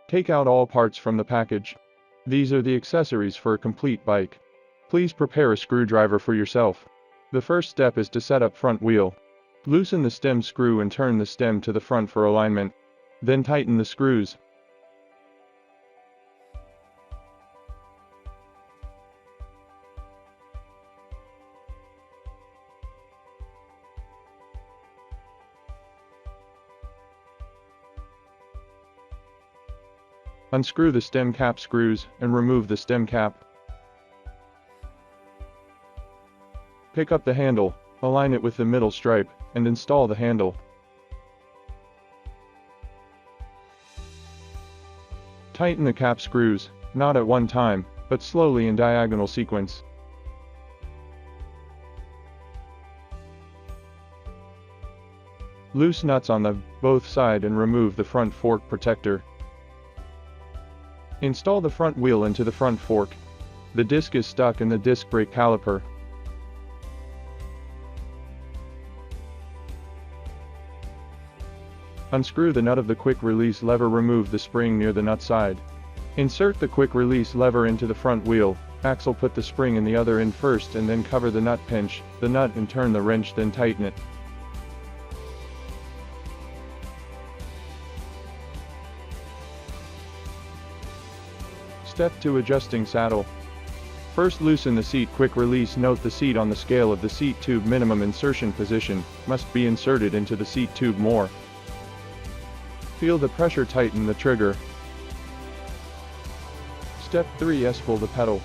Take out all parts from the package. These are the accessories for a complete bike. Please prepare a screwdriver for yourself. The first step is to set up front wheel. Loosen the stem screw and turn the stem to the front for alignment. Then tighten the screws. Unscrew the stem cap screws and remove the stem cap. Pick up the handle, align it with the middle stripe, and install the handle. Tighten the cap screws, not at one time, but slowly in diagonal sequence. Loose nuts on the both side and remove the front fork protector. Install the front wheel into the front fork. The disc is stuck in the disc brake caliper. Unscrew the nut of the quick release lever. Remove the spring near the nut side. Insert the quick release lever into the front wheel axle. Put the spring in the other end first and then cover the nut. Pinch the nut and turn the wrench, then tighten it. Step 2. Adjusting saddle. First, loosen the seat quick release. Note the seat on the scale of the seat tube minimum insertion position must be inserted into the seat tube more. Feel the pressure, tighten the trigger. Step 3. Pull the pedal.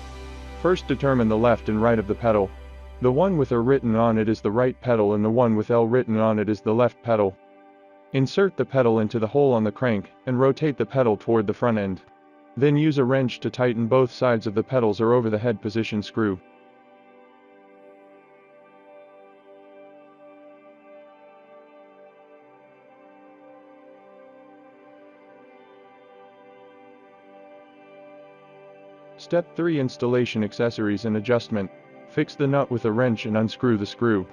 First, determine the left and right of the pedal. The one with R written on it is the right pedal and the one with L written on it is the left pedal. Insert the pedal into the hole on the crank and rotate the pedal toward the front end. Then use a wrench to tighten both sides of the pedals or over the head position screw. Step 3. Installation, accessories and adjustment. Fix the nut with a wrench and unscrew the screw.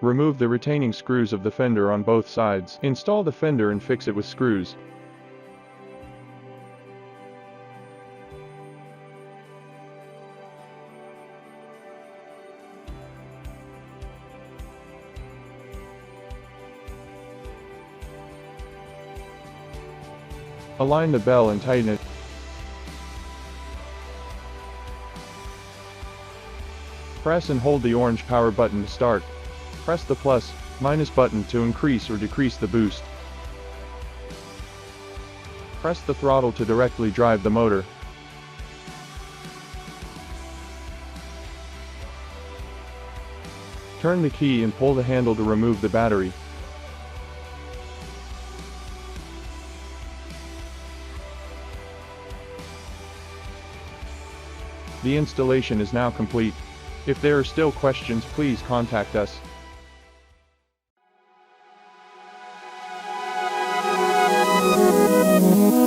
Remove the retaining screws of the fender on both sides. Install the fender and fix it with screws. Align the bell and tighten it. Press and hold the orange power button to start. Press the plus, minus button to increase or decrease the boost. Press the throttle to directly drive the motor. Turn the key and pull the handle to remove the battery. The installation is now complete. If there are still questions, please contact us.